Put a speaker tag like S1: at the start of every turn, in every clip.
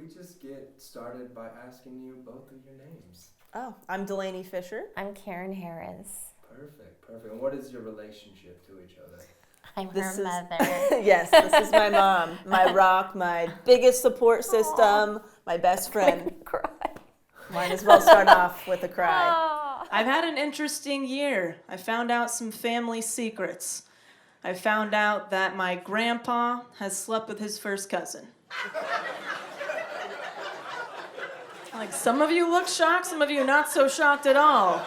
S1: we just get started by asking you both of your names?
S2: Oh, I'm Delanie Fischer.
S3: I'm Karen Harris.
S1: Perfect. And what is your relationship to each other?
S3: I'm her mother.
S2: Yes, this is my mom, my rock, my biggest support system, my best friend.
S3: Cry.
S2: Might as well start off with a cry.
S3: Aww.
S4: I've had an interesting year. I found out some family secrets. I found out that my grandpa has slept with his first cousin. Like, some of you look shocked, some of you not so shocked at all.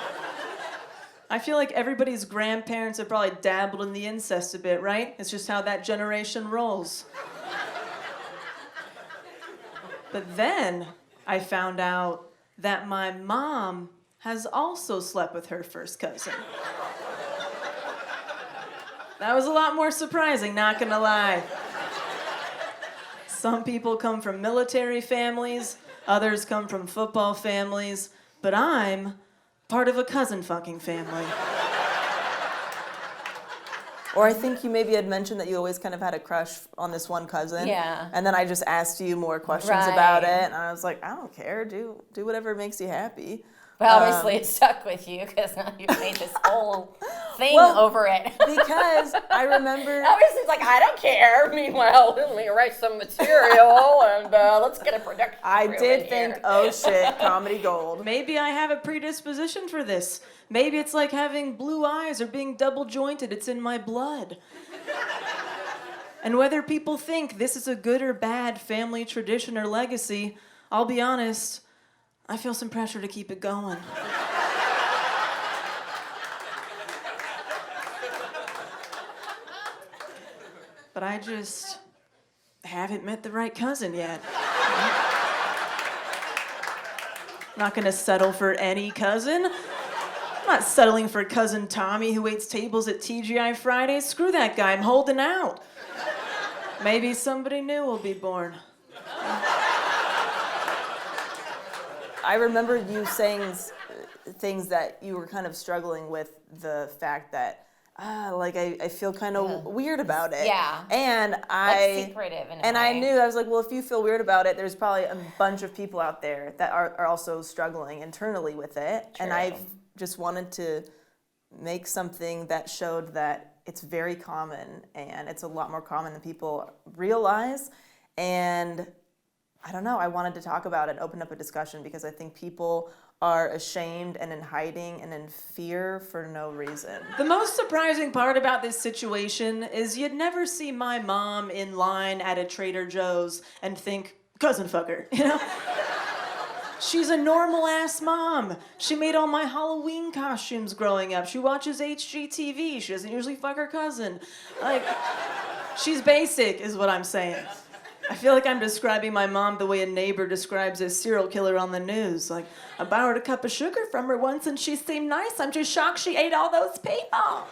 S4: I feel like everybody's grandparents have probably dabbled in the incest a bit, right? It's just how that generation rolls. But then I found out that my mom has also slept with her first cousin. That was a lot more surprising, not gonna lie. Some people come from military families, others come from football families, but I'm part of a cousin fucking family.
S2: Or I think you maybe had mentioned that you always kind of had a crush on this one cousin.
S3: Yeah.
S2: And then I just asked you more questions
S3: Right.
S2: about it, and I was like, I don't care. Do whatever makes you happy.
S3: But obviously it stuck with you because now you've made this whole thing over it.
S2: Because I remember...
S3: Obviously it's like, I don't care. Meanwhile, let me write some material and let's get a production
S2: I
S3: crew
S2: did
S3: in
S2: think,
S3: here.
S2: oh shit, comedy gold.
S4: Maybe I have a predisposition for this. Maybe it's like having blue eyes or being double jointed. It's in my blood. And whether people think this is a good or bad family tradition or legacy, I'll be honest, I feel some pressure to keep it going. But I just haven't met the right cousin yet. I'm not gonna settle for any cousin. I'm not settling for cousin Tommy who waits tables at TGI Fridays. Screw that guy, I'm holding out. Maybe somebody new will be born.
S2: I remember you saying things that you were kind of struggling with the fact that, I feel kind of weird about it.
S3: Yeah.
S2: And
S3: secretive in a
S2: And I
S3: way.
S2: knew, I was like, well, if you feel weird about it, there's probably a bunch of people out there that are also struggling internally with it.
S3: True.
S2: And I just wanted to make something that showed that it's very common, and it's a lot more common than people realize. And I don't know, I wanted to talk about it, open up a discussion, because I think people are ashamed and in hiding and in fear for no reason.
S4: The most surprising part about this situation is you'd never see my mom in line at a Trader Joe's and think, cousin fucker, you know? She's a normal-ass mom. She made all my Halloween costumes growing up. She watches HGTV. She doesn't usually fuck her cousin. Like, she's basic, is what I'm saying. I feel like I'm describing my mom the way a neighbor describes a serial killer on the news. Like, I borrowed a cup of sugar from her once and she seemed nice. I'm just shocked she ate all those people.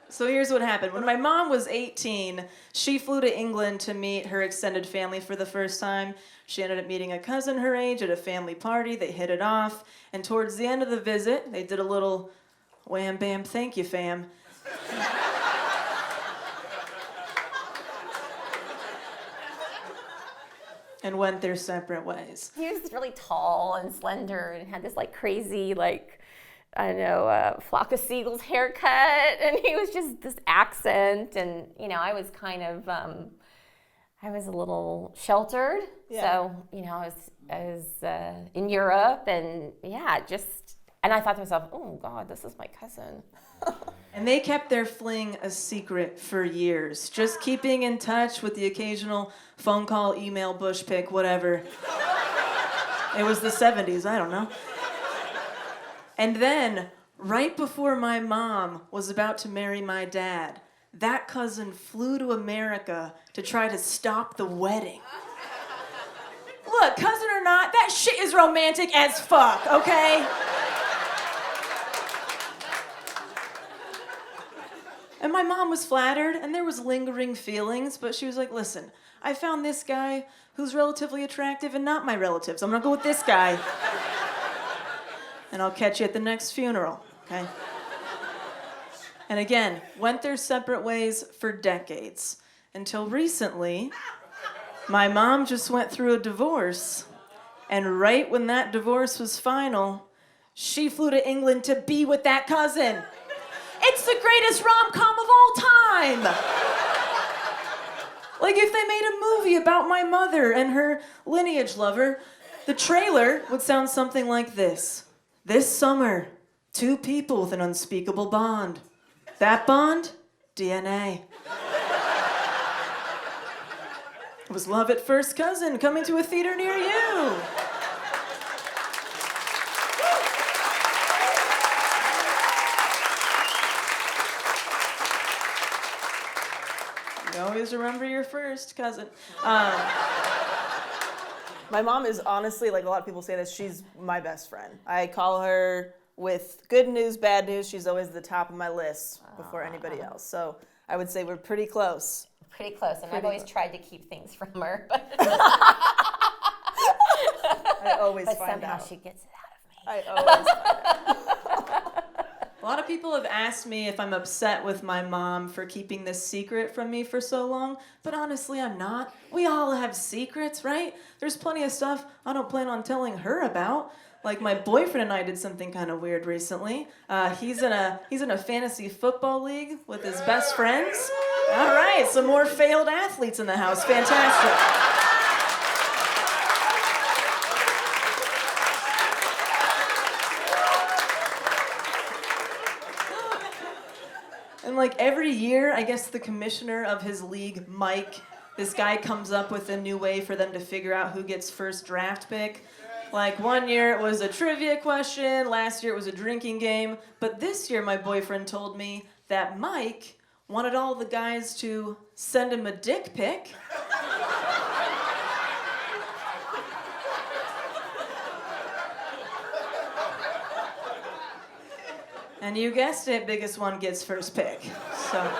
S4: So here's what happened. When my mom was 18, she flew to England to meet her extended family for the first time. She ended up meeting a cousin her age at a family party. They hit it off. And towards the end of the visit, they did a little wham, bam, thank you, fam. And went their separate ways.
S3: He was really tall and slender and had this crazy, flock of seagulls haircut, and he was just this accent, and I was kind of, I was a little sheltered, so I was in Europe, and and I thought to myself, oh God, this is my cousin.
S4: And they kept their fling a secret for years, just keeping in touch with the occasional phone call, email, bush pic, whatever. It was the 70s, I don't know. And then, right before my mom was about to marry my dad, that cousin flew to America to try to stop the wedding. Look, cousin or not, that shit is romantic as fuck, okay? And my mom was flattered, and there was lingering feelings, but she was like, listen, I found this guy who's relatively attractive and not my relatives. I'm gonna go with this guy. And I'll catch you at the next funeral, okay? And again, went their separate ways for decades. Until recently, my mom just went through a divorce. And right when that divorce was final, she flew to England to be with that cousin. It's the greatest rom-com of all time. Like if they made a movie about my mother and her lineage lover, the trailer would sound something like this. This summer, 2 people with an unspeakable bond. That bond? DNA. It was Love at First Cousin coming to a theater near you. You always remember your first cousin.
S2: My mom is honestly, like a lot of people say this, she's my best friend. I call her with good news, bad news. She's always at the top of my list before anybody else. So I would say we're pretty close.
S3: Pretty close, and I've always tried to keep things from her, but
S2: I always
S3: but
S2: find
S3: somehow
S2: out.
S3: she gets it out of me.
S2: I always find out.
S4: A lot of people have asked me if I'm upset with my mom for keeping this secret from me for so long, but honestly, I'm not. We all have secrets, right? There's plenty of stuff I don't plan on telling her about. Like my boyfriend and I did something kind of weird recently. He's in a fantasy football league with his best friends. All right, some more failed athletes in the house. Fantastic. And like every year, I guess the commissioner of his league, Mike, this guy comes up with a new way for them to figure out who gets first draft pick. Like one year it was a trivia question, last year it was a drinking game, but this year my boyfriend told me that Mike wanted all the guys to send him a dick pic. And you guessed it, biggest one gets first pick. So.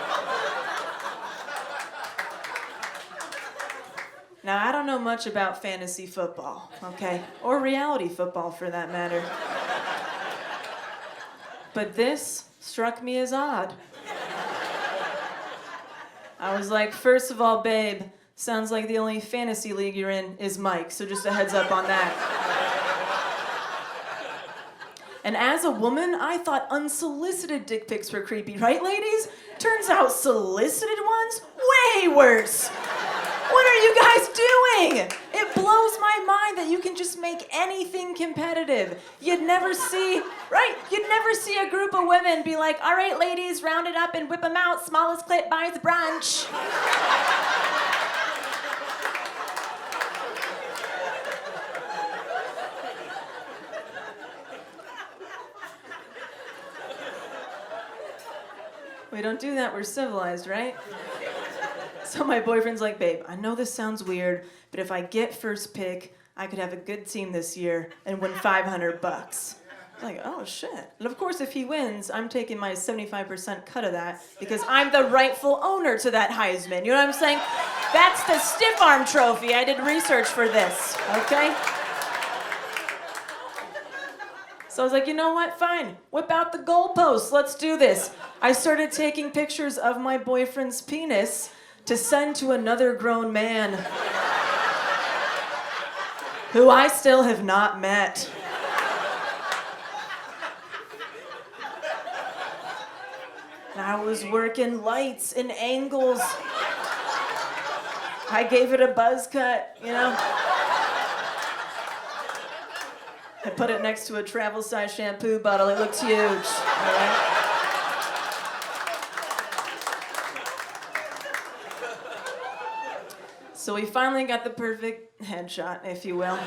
S4: Now, I don't know much about fantasy football, okay? Or reality football, for that matter. But this struck me as odd. I was like, first of all, babe, sounds like the only fantasy league you're in is Mike, so just a heads up on that. And as a woman, I thought unsolicited dick pics were creepy, right, ladies? Turns out solicited ones, way worse. What are you guys doing? It blows my mind that you can just make anything competitive. You'd never see a group of women be like, all right, ladies, round it up and whip them out. Smallest clit buys brunch. We don't do that, we're civilized, right? So my boyfriend's like, babe, I know this sounds weird, but if I get first pick, I could have a good team this year and win $500. I'm like, oh shit. And of course, if he wins, I'm taking my 75% cut of that because I'm the rightful owner to that Heisman. You know what I'm saying? That's the stiff arm trophy. I did research for this, okay? So I was like, you know what? Fine. Whip out the goalposts. Let's do this. I started taking pictures of my boyfriend's penis to send to another grown man who I still have not met. And I was working lights and angles. I gave it a buzz cut, you know? I put it next to a travel-size shampoo bottle. It looked huge, all right? So we finally got the perfect headshot, if you will.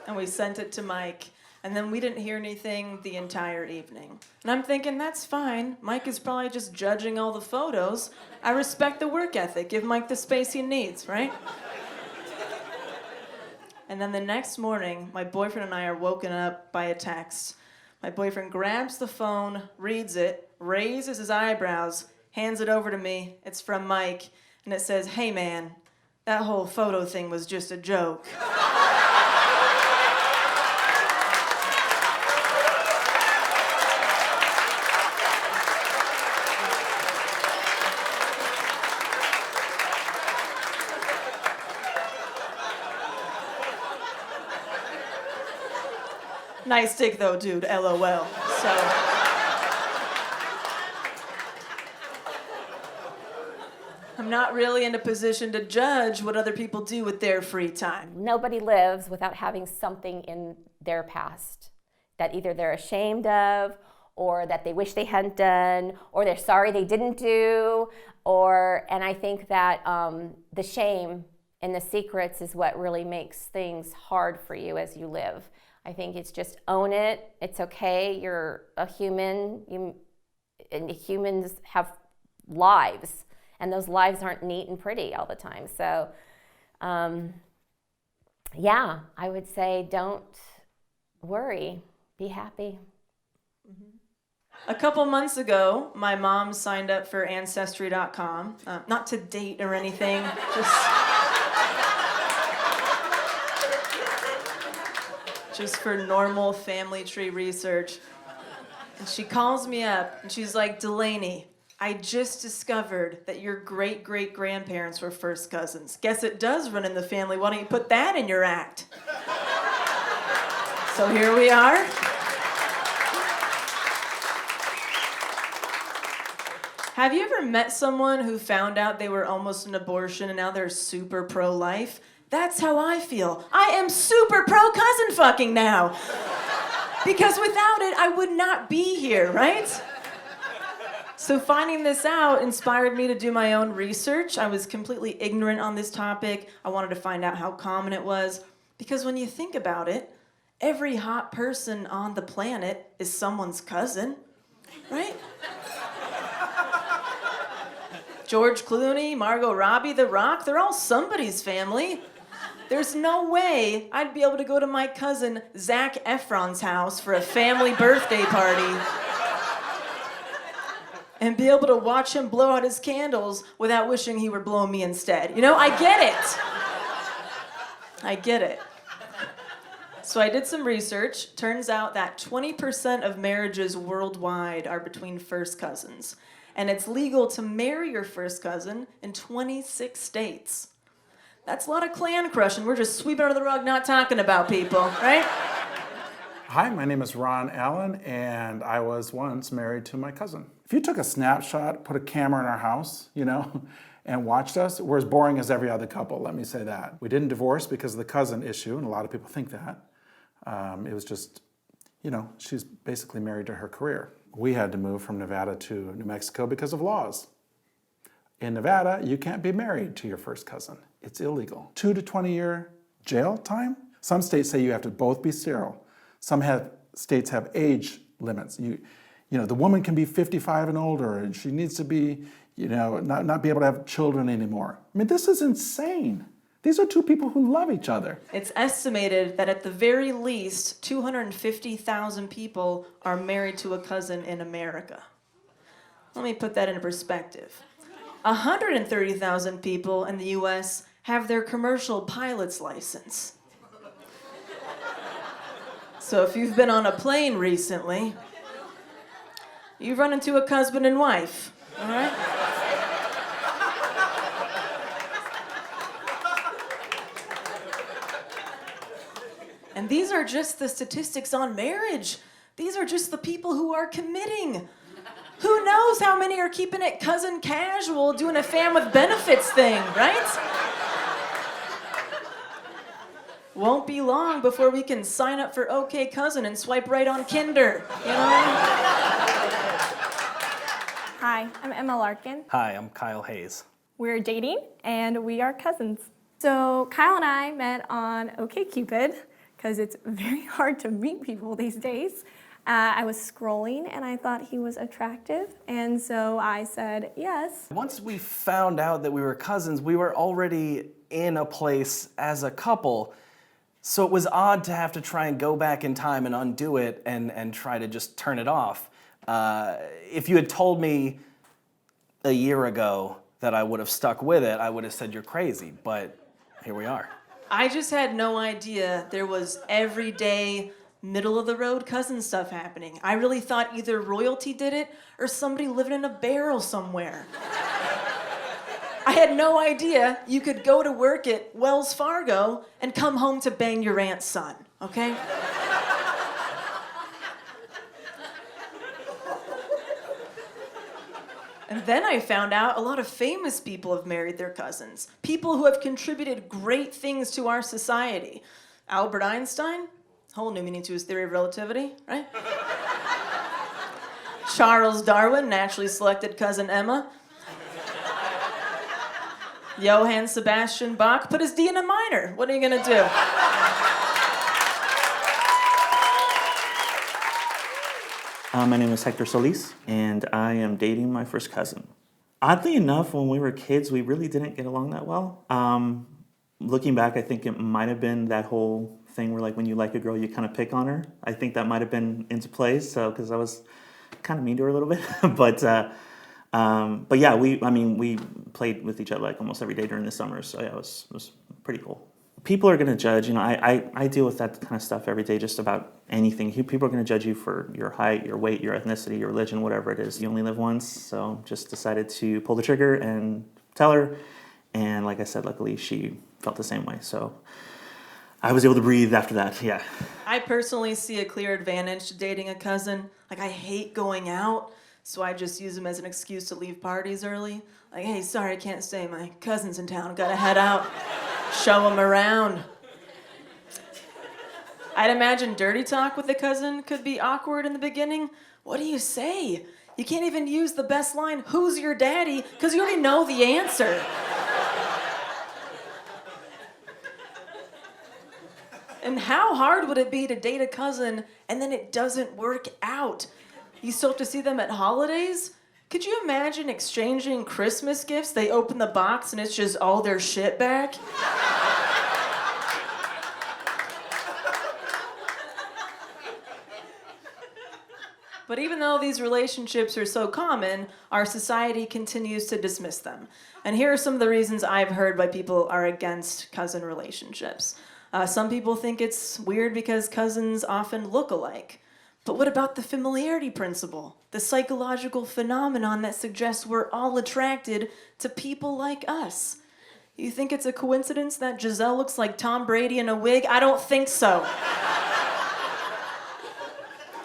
S4: And we sent it to Mike. And then we didn't hear anything the entire evening. And I'm thinking, that's fine. Mike is probably just judging all the photos. I respect the work ethic. Give Mike the space he needs, right? And then the next morning, my boyfriend and I are woken up by a text. My boyfriend grabs the phone, reads it, raises his eyebrows, hands it over to me. It's from Mike, and it says, hey man, that whole photo thing was just a joke. Nice dick though, dude, LOL. So. I'm not really in a position to judge what other people do with their free time.
S3: Nobody lives without having something in their past that either they're ashamed of, or that they wish they hadn't done, or they're sorry they didn't do, and I think that the shame and the secrets is what really makes things hard for you as you live. I think it's just own it. It's okay. You're a human. And humans have lives, and those lives aren't neat and pretty all the time. So, yeah, I would say don't worry. Be happy.
S4: A couple months ago, my mom signed up for Ancestry.com. Not to date or anything, just for normal family tree research. And she calls me up and she's like, Delanie, I just discovered that your great-great-grandparents were first cousins. Guess it does run in the family. Why don't you put that in your act? So here we are. Have you ever met someone who found out they were almost an abortion and now they're super pro-life? That's how I feel. I am super pro-cousin fucking now. Because without it, I would not be here, right? So finding this out inspired me to do my own research. I was completely ignorant on this topic. I wanted to find out how common it was. Because when you think about it, every hot person on the planet is someone's cousin, right? George Clooney, Margot Robbie, The Rock, they're all somebody's family. There's no way I'd be able to go to my cousin Zac Efron's house for a family birthday party and be able to watch him blow out his candles without wishing he were blowing me instead. You know, I get it. I get it. So I did some research. Turns out that 20% of marriages worldwide are between first cousins. And it's legal to marry your first cousin in 26 states. That's a lot of clan crushing. We're just sweeping under the rug, not talking about people, right?
S5: Hi, my name is Ron Allen, and I was once married to my cousin. If you took a snapshot, put a camera in our house, and watched us, we're as boring as every other couple, let me say that. We didn't divorce because of the cousin issue, and a lot of people think that. It was just, she's basically married to her career. We had to move from Nevada to New Mexico because of laws. In Nevada, you can't be married to your first cousin. It's illegal. 2 to 20-year jail time. Some states say you have to both be sterile. Some states have age limits. The woman can be 55 and older, and she needs to be, not be able to have children anymore. I mean, this is insane. These are two people who love each other.
S4: It's estimated that at the very least, 250,000 people are married to a cousin in America. Let me put that into perspective. 130,000 people in the US have their commercial pilot's license. So if you've been on a plane recently, you've run into a husband and wife, all right? And these are just the statistics on marriage. These are just the people who are committing. Who knows how many are keeping it cousin casual, doing a fam with benefits thing, right? Won't be long before we can sign up for OK Cousin and swipe right on Kinder,
S6: Hi, I'm Emma Larkin.
S7: Hi, I'm Kyle Hayes.
S6: We're dating and we are cousins. So Kyle and I met on OkCupid because it's very hard to meet people these days. I was scrolling and I thought he was attractive, and so I said yes.
S7: Once we found out that we were cousins, we were already in a place as a couple, so it was odd to have to try and go back in time and undo it and try to just turn it off. If you had told me a year ago that I would have stuck with it, I would have said you're crazy, but here we are.
S4: I just had no idea there was everyday middle-of-the-road cousin stuff happening. I really thought either royalty did it or somebody living in a barrel somewhere. I had no idea you could go to work at Wells Fargo and come home to bang your aunt's son, okay? Then I found out a lot of famous people have married their cousins. People who have contributed great things to our society. Albert Einstein, whole new meaning to his theory of relativity, right? Charles Darwin, naturally selected cousin Emma. Johann Sebastian Bach put his D in a minor. What are you gonna do?
S8: My name is Hector Solis, and I am dating my first cousin. Oddly enough, when we were kids, we really didn't get along that well. Looking back, I think it might have been that whole thing where, like, when you like a girl, you kind of pick on her. I think that might have been into play, so because I was kind of mean to her a little bit. but yeah, we played with each other like almost every day during the summer. So yeah, it was pretty cool. People are gonna judge. You know, I deal with that kind of stuff every day, just about anything. People are gonna judge you for your height, your weight, your ethnicity, your religion, whatever it is. You only live once, so just decided to pull the trigger and tell her. And like I said, luckily she felt the same way. So I was able to breathe after that. Yeah.
S4: I personally see a clear advantage to dating a cousin. Like, I hate going out, so I just use them as an excuse to leave parties early. Like, hey, sorry, I can't stay. My cousin's in town. Gotta head out. Show them around. I'd imagine dirty talk with a cousin could be awkward in the beginning. What do you say? You can't even use the best line, "Who's your daddy?" because you already know the answer. And how hard would it be to date a cousin and then it doesn't work out? You still have to see them at holidays? Could you imagine exchanging Christmas gifts? They open the box and it's just all their shit back? But even though these relationships are so common, our society continues to dismiss them. And here are some of the reasons I've heard why people are against cousin relationships. Some people think it's weird because cousins often look alike. But what about the familiarity principle? The psychological phenomenon that suggests we're all attracted to people like us. You think it's a coincidence that Giselle looks like Tom Brady in a wig? I don't think so.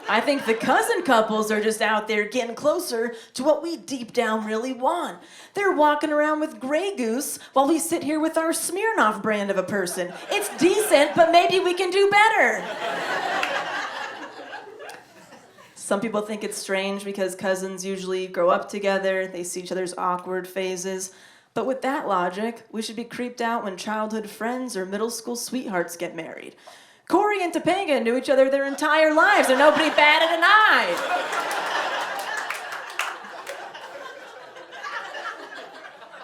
S4: I think the cousin couples are just out there getting closer to what we deep down really want. They're walking around with Grey Goose while we sit here with our Smirnoff brand of a person. It's decent, but maybe we can do better. Some people think it's strange because cousins usually grow up together, they see each other's awkward phases. But with that logic, we should be creeped out when childhood friends or middle school sweethearts get married. Corey and Topanga knew each other their entire lives and nobody batted an eye.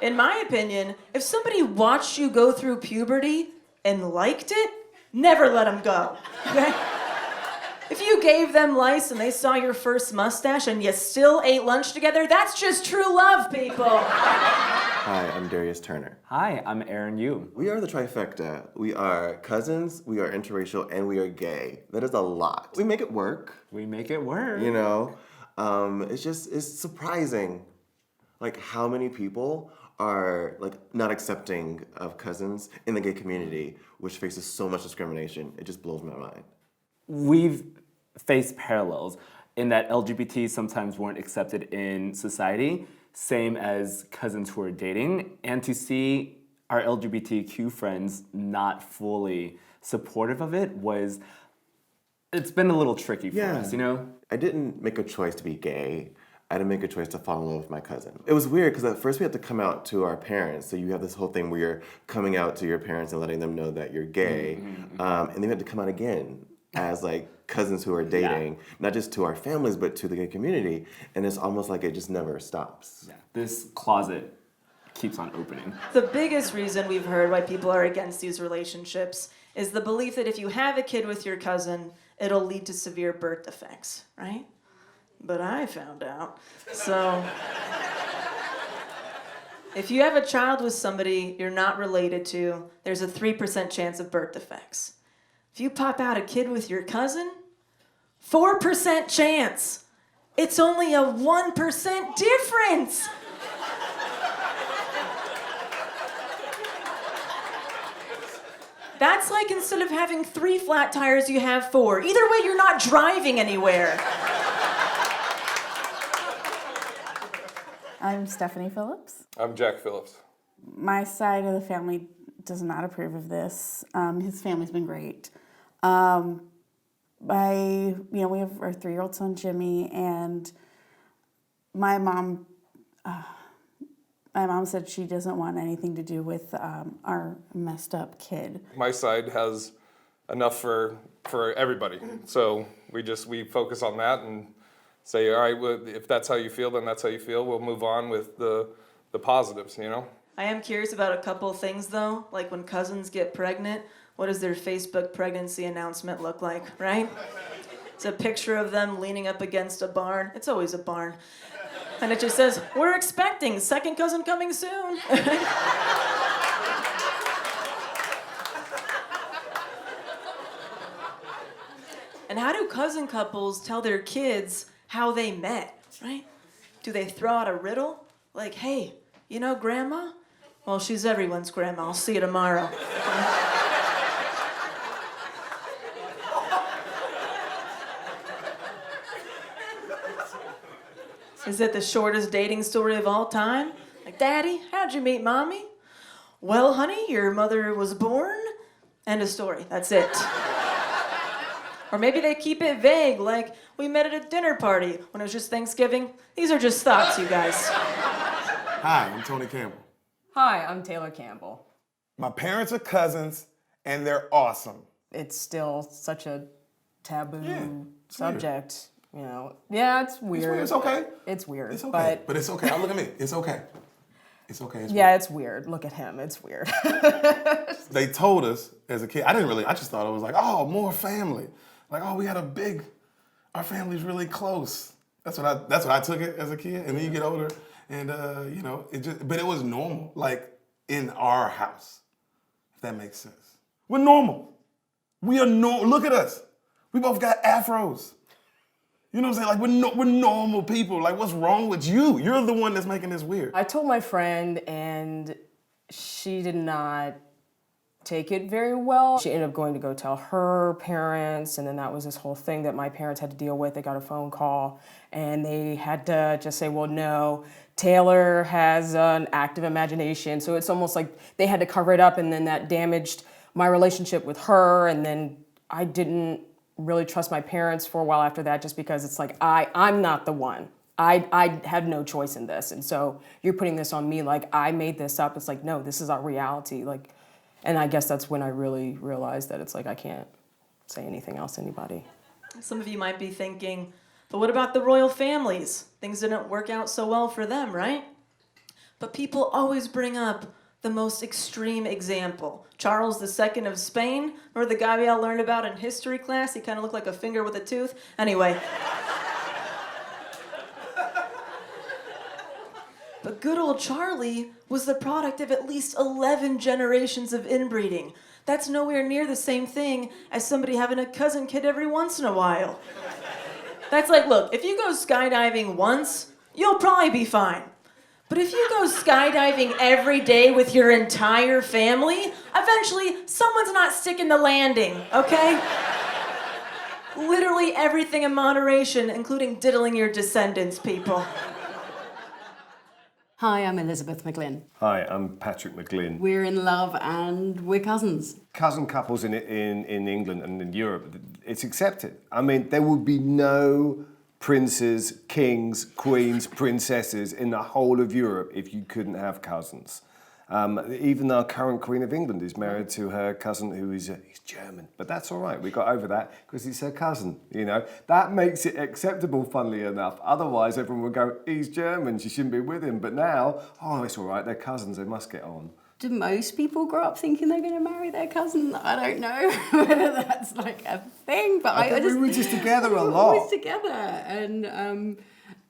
S4: In my opinion, if somebody watched you go through puberty and liked it, never let them go, okay? If you gave them lice and they saw your first mustache and you still ate lunch together, that's just true love, people.
S9: Hi, I'm Darius Turner.
S10: Hi, I'm Aaron Yu.
S9: We are the trifecta. We are cousins, we are interracial, and we are gay. That is a lot. We make it work.
S10: We make it work.
S9: You know, it's surprising, like, how many people are, like, not accepting of cousins in the gay community, which faces so much discrimination. It just blows my mind.
S10: We've faced parallels in that LGBT sometimes weren't accepted in society, same as cousins who are dating, and to see our LGBTQ friends not fully supportive of it it's been a little tricky for us, you know?
S9: I didn't make a choice to be gay. I didn't make a choice to fall in love with my cousin. It was weird because at first we had to come out to our parents. So you have this whole thing where you're coming out to your parents and letting them know that you're gay. And then we had to come out again as, like, cousins who are dating, not just to our families, but to the gay community. And it's almost like it just never stops.
S10: Yeah. This closet keeps on opening.
S4: The biggest reason we've heard why people are against these relationships is the belief that if you have a kid with your cousin, it'll lead to severe birth defects, right? But I found out. So, if you have a child with somebody you're not related to, there's a 3% chance of birth defects. If you pop out a kid with your cousin, 4% chance. It's only a 1% difference. That's like instead of having 3 flat tires, you have 4. Either way, you're not driving anywhere.
S11: I'm Stephanie Phillips.
S12: I'm Jack Phillips.
S11: My side of the family does not approve of this. His family's been great. We have our 3-year-old son Jimmy, and my mom said she doesn't want anything to do with our messed up kid.
S12: My side has enough for everybody, so we focus on that and say, all right, well, if that's how you feel, then that's how you feel. We'll move on with the positives, you know?
S4: I am curious about a couple of things, though. Like when cousins get pregnant, what does their Facebook pregnancy announcement look like, right? It's a picture of them leaning up against a barn. It's always a barn. And it just says, we're expecting, second cousin coming soon. And how do cousin couples tell their kids how they met, right? Do they throw out a riddle? Like, hey, you know grandma? Well, she's everyone's grandma. I'll see you tomorrow. Is it the shortest dating story of all time? Like, Daddy, how'd you meet Mommy? Well, honey, your mother was born. End of story. That's it. Or maybe they keep it vague, like we met at a dinner party when it was just Thanksgiving. These are just thoughts, you guys.
S13: Hi, I'm Tony Campbell.
S14: Hi, I'm Taylor Campbell.
S13: My parents are cousins, and they're awesome.
S14: It's still such a taboo subject,
S13: weird.
S14: you know. Yeah, it's weird.
S13: It's okay.
S14: It's weird.
S13: It's okay. But it's okay. Now look at me. It's okay. It's okay. It's
S14: yeah,
S13: weird.
S14: it's weird. Look at him. It's weird.
S13: They told us as a kid. I just thought it was like, oh, more family. Like, oh, we had our family's really close. That's what I took it as a kid. And then you get older, and but it was normal, like in our house, if that makes sense. We're normal. We are normal. Look at us. We both got afros. You know what I'm saying? Like we're normal people. Like, what's wrong with you? You're the one that's making this weird.
S14: I told my friend, and she did not take it very well. She ended up going to go tell her parents, and then that was this whole thing that my parents had to deal with. They got a phone call, and they had to just say, well, no, Taylor has an active imagination. So it's almost like they had to cover it up, and then that damaged my relationship with her, and then I didn't really trust my parents for a while after that, just because it's like, I'm not the one. I had no choice in this, and so you're putting this on me like I made this up. It's like, no, this is our reality. Like, and I guess that's when I really realized that it's like I can't say anything else to anybody.
S4: Some of you might be thinking, but what about the royal families? Things didn't work out so well for them, right? But people always bring up the most extreme example. Charles II of Spain, or the guy we all learned about in history class? He kind of looked like a finger with a tooth. Anyway. But good old Charlie was the product of at least 11 generations of inbreeding. That's nowhere near the same thing as somebody having a cousin kid every once in a while. That's like, look, if you go skydiving once, you'll probably be fine. But if you go skydiving every day with your entire family, eventually someone's not sticking the landing, okay? Literally everything in moderation, including diddling your descendants, people.
S15: Hi, I'm Elizabeth McGlynn.
S16: Hi, I'm Patrick McGlynn.
S15: We're in love and we're cousins.
S16: Cousin couples in England and in Europe, it's accepted. I mean, there would be no princes, kings, queens, princesses in the whole of Europe if you couldn't have cousins. Even our current Queen of England is married to her cousin who is he's German. But that's all right, we got over that because he's her cousin, you know. That makes it acceptable, funnily enough. Otherwise, everyone would go, he's German, she shouldn't be with him. But now, oh, it's all right, they're cousins, they must get on.
S15: Do most people grow up thinking they're going to marry their cousin? I don't know whether that's like a thing, but
S16: I think we were just together a lot.
S15: Always together, and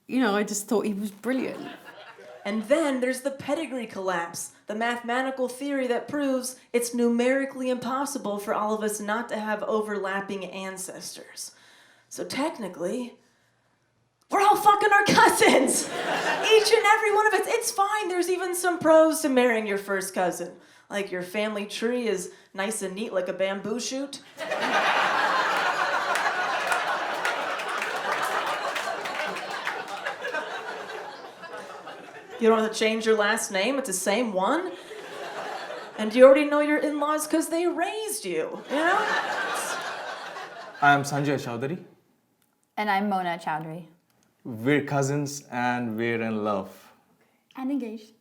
S15: I just thought he was brilliant.
S4: And then there's the Pedigree Collapse, the mathematical theory that proves it's numerically impossible for all of us not to have overlapping ancestors. So technically, we're all fucking our cousins! Each and every one of us. It's fine. There's even some pros to marrying your first cousin. Like your family tree is nice and neat like a bamboo shoot. You don't have to change your last name, it's the same one. And you already know your in-laws because they raised you, you know?
S17: I'm Sanjay Chowdhury.
S15: And I'm Mona Chowdhury.
S17: We're cousins and we're in love.
S15: And engaged.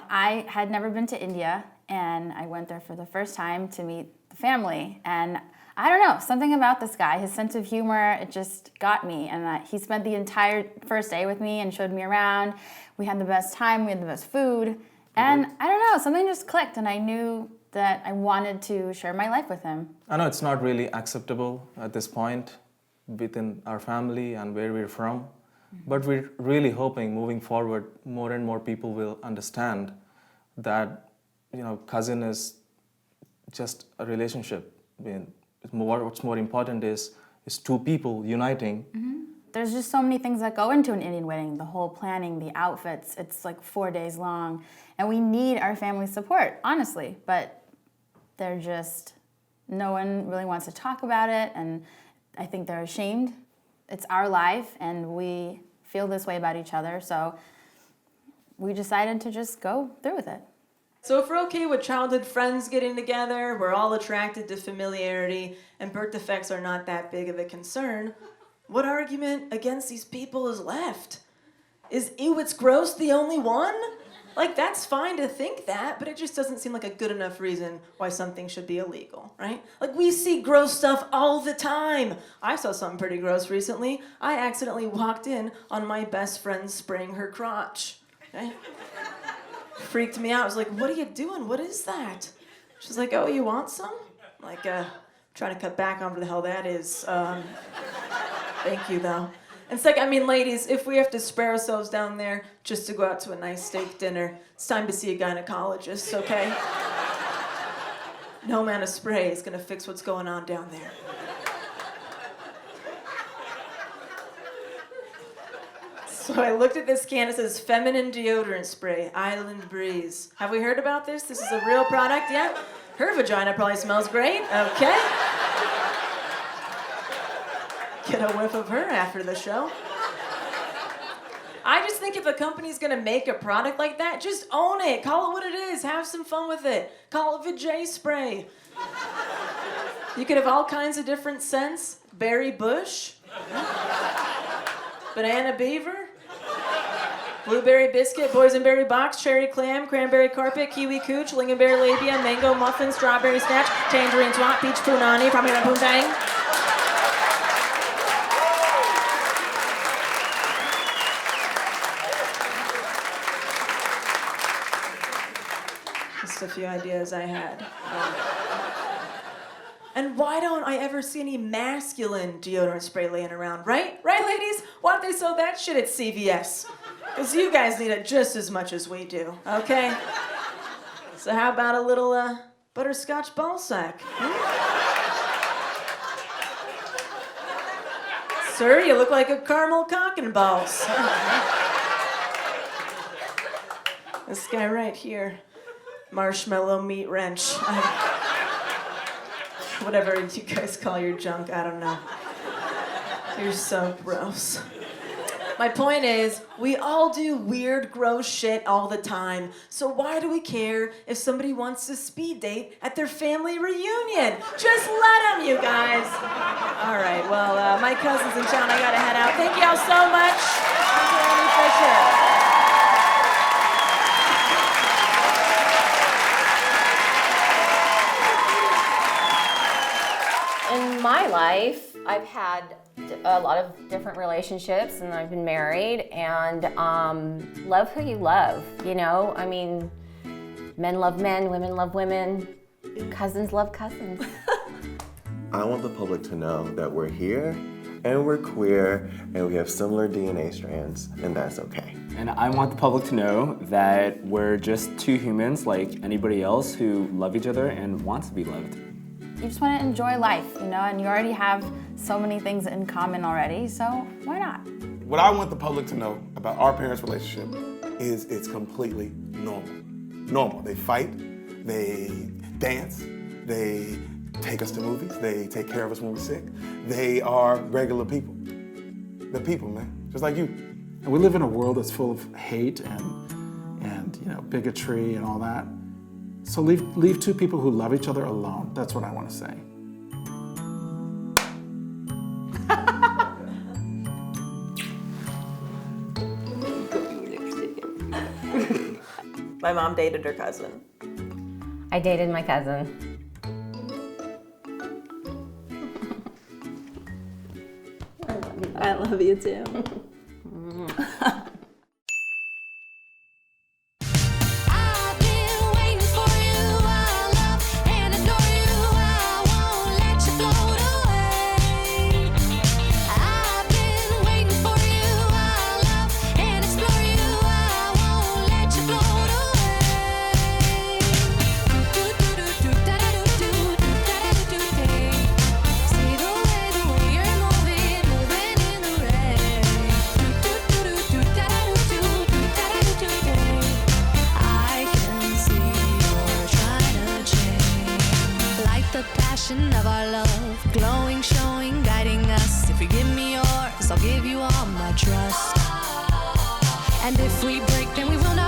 S15: I had never been to India, and I went there for the first time to meet the family. And I don't know, something about this guy, his sense of humor, it just got me. And he spent the entire first day with me and showed me around. We had the best time, we had the best food. And I don't know, something just clicked, and I knew that I wanted to share my life with him.
S17: I know it's not really acceptable at this point within our family and where we're from, but we're really hoping moving forward, more and more people will understand that, cousin is just a relationship. What's more important is two people uniting.
S15: There's just so many things that go into an Indian wedding, the whole planning, the outfits, it's like 4 days long. And we need our family's support, honestly, but no one really wants to talk about it, and I think they're ashamed. It's our life, and we feel this way about each other, so we decided to just go through with it.
S4: So if we're okay with childhood friends getting together, we're all attracted to familiarity, and birth defects are not that big of a concern, what argument against these people is left? Is ew, it's gross the only one? Like, that's fine to think that, but it just doesn't seem like a good enough reason why something should be illegal, right? Like, we see gross stuff all the time. I saw something pretty gross recently. I accidentally walked in on my best friend spraying her crotch. Okay? Freaked me out. I was like, what are you doing? What is that? She's like, oh, you want some? I'm like, trying to cut back on what the hell that is. Thank you, though. And it's like, ladies, if we have to spray ourselves down there just to go out to a nice steak dinner, it's time to see a gynecologist, okay? No amount of spray is gonna fix what's going on down there. So I looked at this can, it says feminine deodorant spray, Island Breeze. Have we heard about this? This is a real product, yeah? Her vagina probably smells great, okay? Get a whiff of her after the show. I just think if a company's gonna make a product like that, just own it. Call it what it is. Have some fun with it. Call it Vajay Spray. You could have all kinds of different scents. Berry Bush. Banana Beaver. Blueberry Biscuit, Boysenberry Box, Cherry Clam, Cranberry Carpet, Kiwi Cooch, Lingonberry Labia, Mango Muffin, Strawberry Snatch, Tangerine Twat, Peach Punani, Pamela Poontang. A few ideas I had. And why don't I ever see any masculine deodorant spray laying around, right? Right, ladies? Why don't they sell that shit at CVS? Because you guys need it just as much as we do, okay? So how about a little butterscotch ball sack? Sir, you look like a caramel cock and balls. This guy right here. Marshmallow meat wrench. Whatever you guys call your junk, I don't know. You're so gross. My point is, we all do weird, gross shit all the time. So why do we care if somebody wants to speed date at their family reunion? Just let them, you guys. All right, well, my cousin's in town. I gotta head out. Thank y'all so much. I'm Delanie Fischer.
S3: In my life, I've had a lot of different relationships, and I've been married, and love who you love, men love men, women love women, cousins love cousins.
S9: I want the public to know that we're here, and we're queer, and we have similar DNA strands, and that's okay.
S10: And I want the public to know that we're just two humans like anybody else who love each other and want to be loved.
S15: You just want to enjoy life, and you already have so many things in common already, so why not?
S13: What I want the public to know about our parents' relationship is it's completely normal. Normal. They fight, they dance, they take us to movies, they take care of us when we're sick. They are regular people. They're people, man, just like you.
S5: And we live in a world that's full of hate and bigotry and all that. So leave two people who love each other alone. That's what I want to say.
S2: My mom dated her cousin.
S3: I dated my cousin.
S2: I love you too.
S18: Of our love, glowing, showing, guiding us. If you give me yours, I'll give you all my trust. And if we break, then we will not.